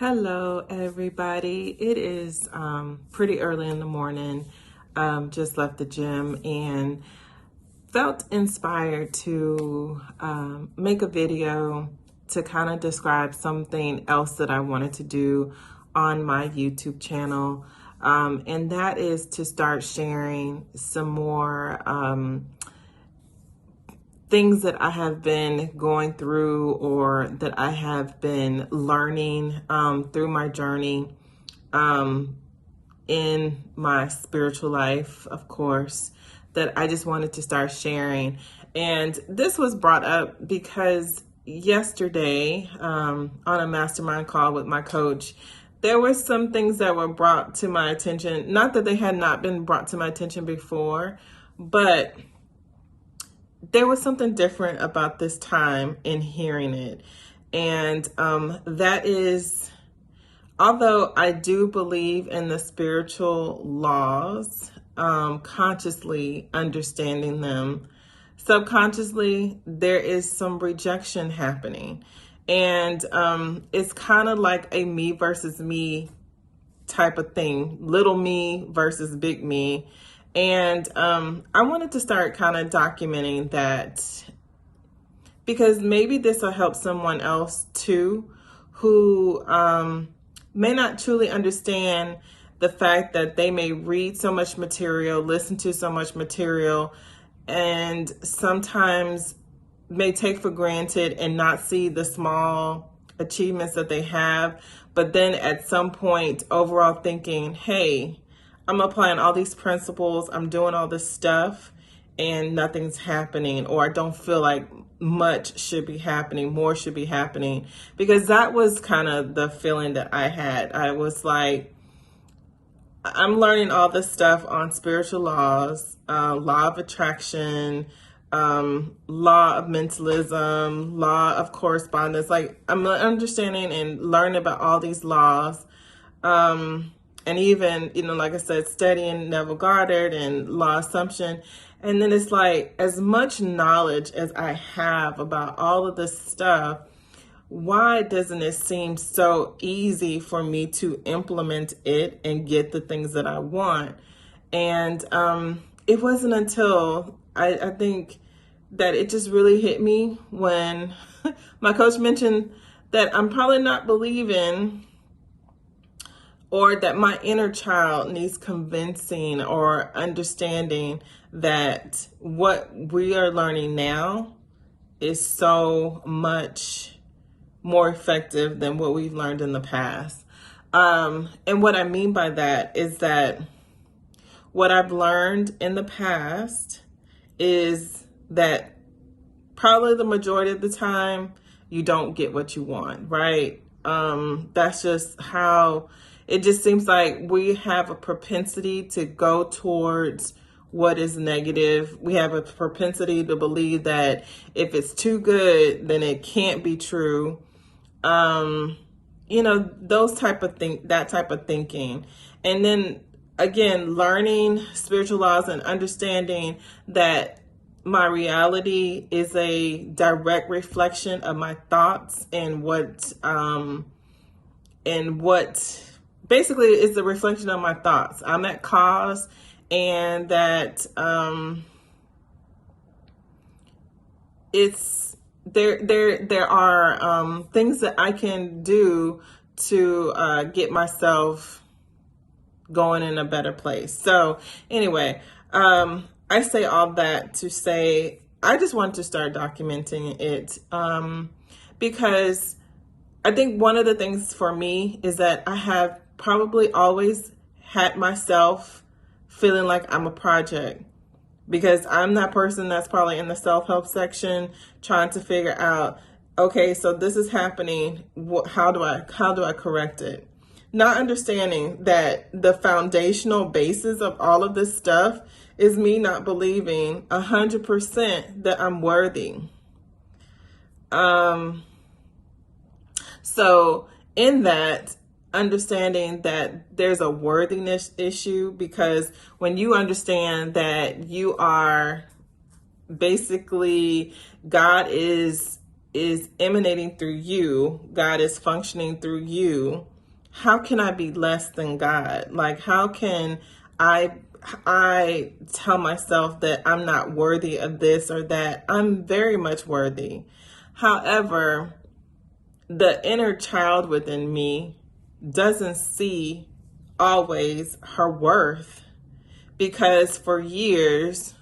Hello, everybody. It is pretty early in the morning. Just left the gym and felt inspired to make a video to kind of describe something else that I wanted to do on my YouTube channel. And that is to start sharing some more things that I have been going through or that I have been learning through my journey in my spiritual life, of course, that I just wanted to start sharing. And this was brought up because yesterday on a mastermind call with my coach, there were some things that were brought to my attention. Not that they had not been brought to my attention before, but there was something different about this time in hearing it. And that is, although I do believe in the spiritual laws, consciously understanding them, subconsciously, there is some rejection happening. And it's kind of like a me versus me type of thing, little me versus big me. And I wanted to start kind of documenting that because maybe this will help someone else too, who may not truly understand the fact that they may read so much material, listen to so much material, and sometimes may take for granted and not see the small achievements that they have, but then at some point overall thinking, hey, I'm applying all these principles, I'm doing all this stuff, and nothing's happening, or I don't feel like much should be happening, more should be happening, because that was kind of the feeling that I had. I was like, I'm learning all this stuff on spiritual laws, law of attraction, law of mentalism, law of correspondence. Like, I'm understanding and learning about all these laws. And even, like I said, studying Neville Goddard and law assumption. And then it's like, as much knowledge as I have about all of this stuff, why doesn't it seem so easy for me to implement it and get the things that I want? And it wasn't until I think that it just really hit me when my coach mentioned that I'm probably not believing, or that my inner child needs convincing or understanding that what we are learning now is so much more effective than what we've learned in the past. And what I mean by that is that what I've learned in the past is that probably the majority of the time you don't get what you want, right? That's just how it just seems like we have a propensity to go towards what is negative. We have a propensity to believe that if it's too good, then it can't be true. Those type of that type of thinking. And then again, learning spiritual laws and understanding that my reality is a direct reflection of my thoughts and what basically is a reflection of my thoughts. I'm at cause, and that it's there are things that I can do to get myself going in a better place. So anyway, I say all that to say I just want to start documenting it because I think one of the things for me is that I have probably always had myself feeling like I'm a project, because I'm that person that's probably in the self-help section trying to figure out, okay, so this is happening. How do I correct it? Not understanding that the foundational basis of all of this stuff is me not believing 100% that I'm worthy. So in that, understanding that there's a worthiness issue, because when you understand that you are basically, God is emanating through you, God is functioning through you, how can I be less than God? Like, how can I tell myself that I'm not worthy of this or that? I'm very much worthy. However, the inner child within me doesn't see always her worth, because for years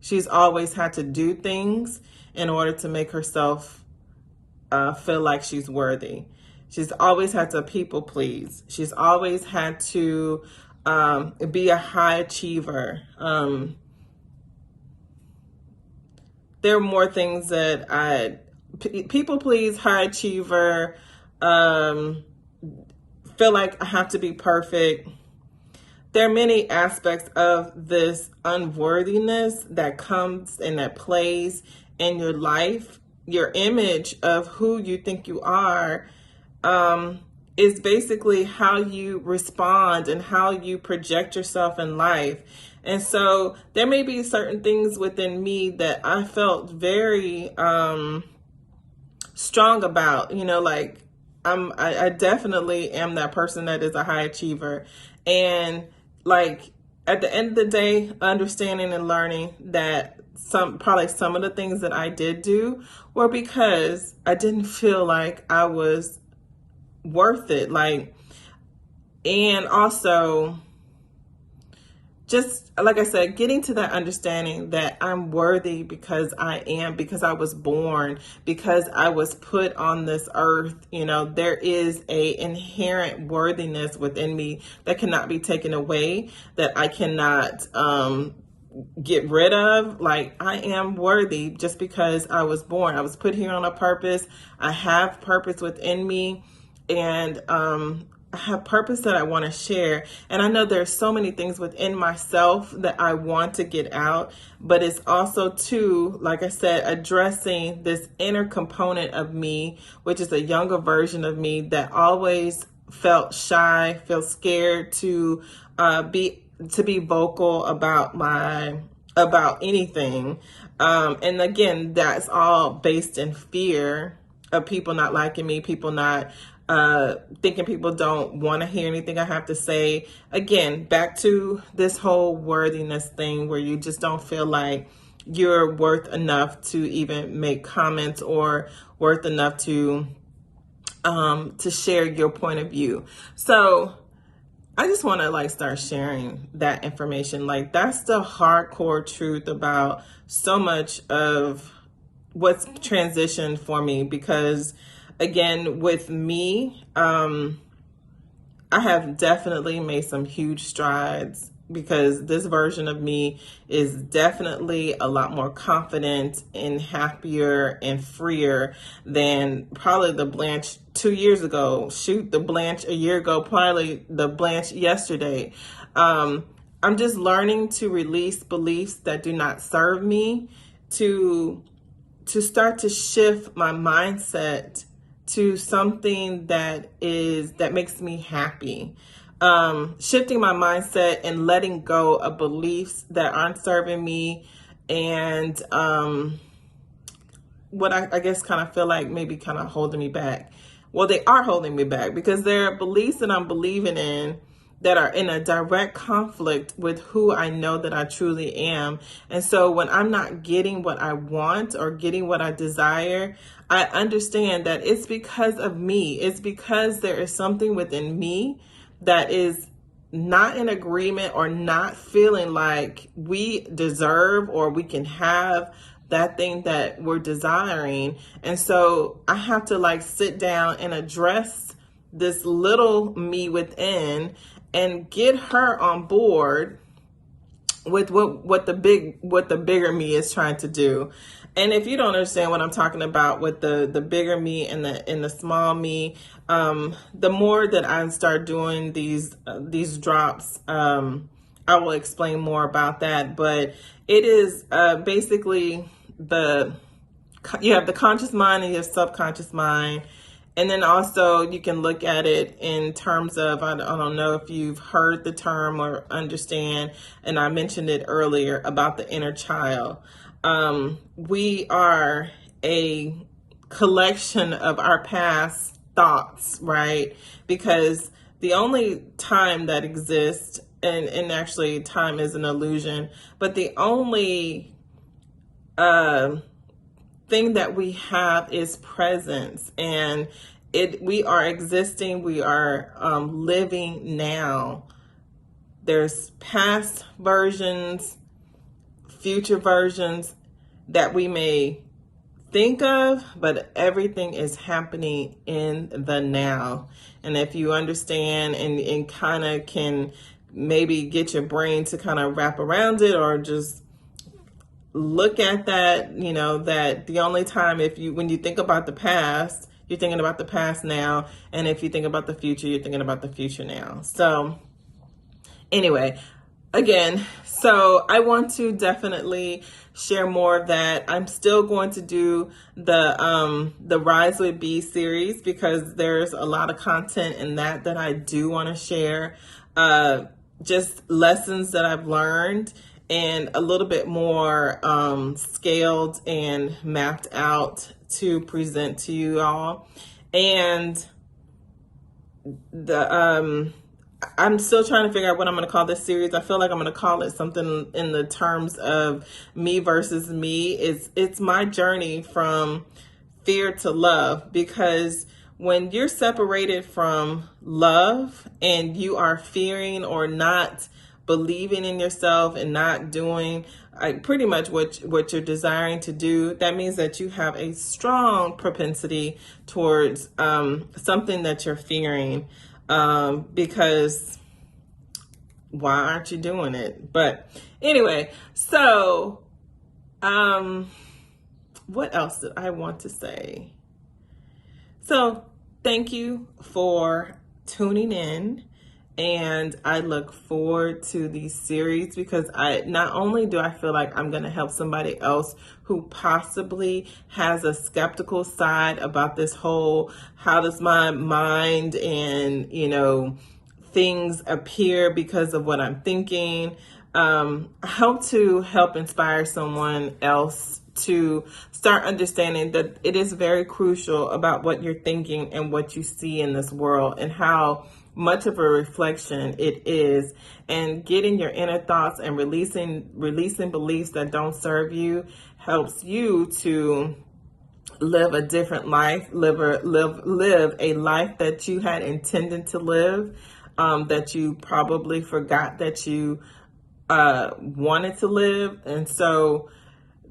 she's always had to do things in order to make herself feel like she's worthy. She's always had to people please. She's always had to be a high achiever. There are more things that people please, high achiever, feel like I have to be perfect. There are many aspects of this unworthiness that comes and that plays in your life. Your image of who you think you are is basically how you respond and how you project yourself in life. And so there may be certain things within me that I felt very strong about, like I definitely am that person that is a high achiever. And like at the end of the day, understanding and learning that probably some of the things that I did do were because I didn't feel like I was worth it. And also just like I said, getting to that understanding that I'm worthy because I was born, because I was put on this earth. There is a inherent worthiness within me that cannot be taken away, that I cannot get rid of. Like, I am worthy just because I was born. I was put here on a purpose. I have purpose within me, and I have purpose that I want to share. And I know there's so many things within myself that I want to get out, but it's also too, like I said, addressing this inner component of me, which is a younger version of me that always felt shy, felt scared to be vocal about anything. And again, that's all based in fear of people not liking me, people not thinking people don't want to hear anything I have to say. Again, back to this whole worthiness thing where you just don't feel like you're worth enough to even make comments or worth enough to share your point of view. So I just want to start sharing that information. That's the hardcore truth about so much of what's transitioned for me, because again, with me, I have definitely made some huge strides, because this version of me is definitely a lot more confident and happier and freer than probably the Blanche 2 years ago. Shoot, the Blanche a year ago, probably the Blanche yesterday. I'm just learning to release beliefs that do not serve me, to start to shift my mindset to something that makes me happy. Shifting my mindset and letting go of beliefs that aren't serving me, and what I guess kind of feel like maybe kind of holding me back. Well, they are holding me back because there are beliefs that I'm believing in that are in a direct conflict with who I know that I truly am. And so when I'm not getting what I want or getting what I desire, I understand that it's because of me. It's because there is something within me that is not in agreement or not feeling like we deserve or we can have that thing that we're desiring. And so I have to sit down and address this little me within and get her on board with what the bigger me is trying to do. And if you don't understand what I'm talking about with the bigger me and the small me, the more that I start doing these drops, I will explain more about that. But it is basically you have the conscious mind and you have subconscious mind. And then also you can look at it in terms of, I don't know if you've heard the term or understand, and I mentioned it earlier about the inner child. We are a collection of our past thoughts, right? Because the only time that exists, and actually time is an illusion, but the only thing that we have is presence, and we are existing, we are living now. There's past versions, future versions that we may think of, but everything is happening in the now. And if you understand and kind of can maybe get your brain to kind of wrap around it, or just look at that, that the only time when you think about the past, you're thinking about the past now. And if you think about the future, you're thinking about the future now. So anyway, again, so I want to definitely share more of that. I'm still going to do the Rise with B series, because there's a lot of content in that I do want to share. Just lessons that I've learned, and a little bit more scaled and mapped out to present to you all. And I'm still trying to figure out what I'm going to call this series. I feel like I'm going to call it something in the terms of me versus me. It's my journey from fear to love, because when you're separated from love and you are fearing or not believing in yourself and not doing pretty much what you're desiring to do, that means that you have a strong propensity towards something that you're fearing. Because why aren't you doing it? But anyway, so what else did I want to say? So thank you for tuning in, and I look forward to these series, because not only do I feel like I'm going to help somebody else who possibly has a skeptical side about this whole, how does my mind and, things appear because of what I'm thinking. I hope to help inspire someone else to start understanding that it is very crucial about what you're thinking and what you see in this world, and how much of a reflection it is. And getting your inner thoughts and releasing beliefs that don't serve you helps you to live a different life, live a life that you had intended to live, that you probably forgot that you wanted to live. And so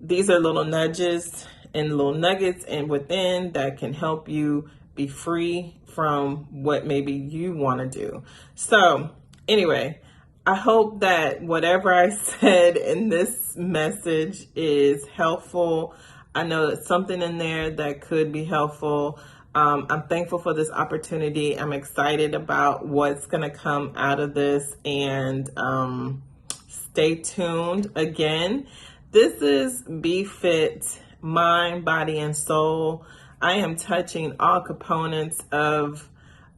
these are little nudges and little nuggets and within that can help you be free from what maybe you want to do. So anyway, I hope that whatever I said in this message is helpful. I know it's something in there that could be helpful. I'm thankful for this opportunity. I'm excited about what's going to come out of this, and stay tuned. Again, this is Be Fit, Mind, Body, and Soul. I am touching all components of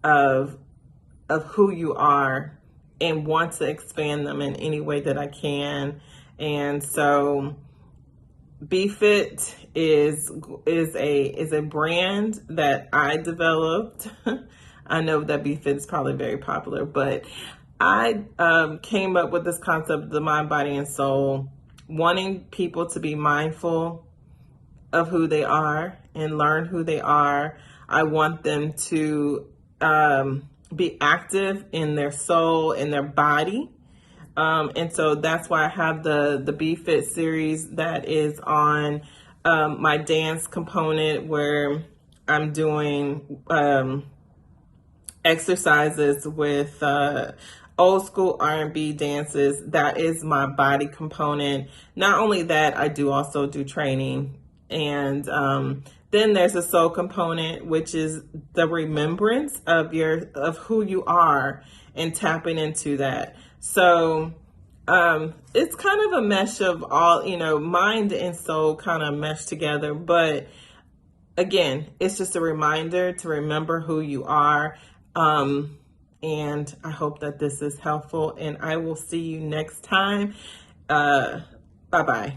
who you are, and want to expand them in any way that I can. And so Be Fit is a brand that I developed. I know that Be Fit is probably very popular, but I came up with this concept of the mind, body, and soul, wanting people to be mindful of who they are and learn who they are. I want them to be active in their soul, in their body. And so that's why I have the Be Fit series that is on my dance component, where I'm doing exercises with old school R&B dances. That is my body component. Not only that, I do also do training. And then there's a soul component, which is the remembrance of who you are and tapping into that. So it's kind of a mesh of all, mind and soul kind of mesh together. But again, it's just a reminder to remember who you are. And I hope that this is helpful, and I will see you next time. Bye-bye.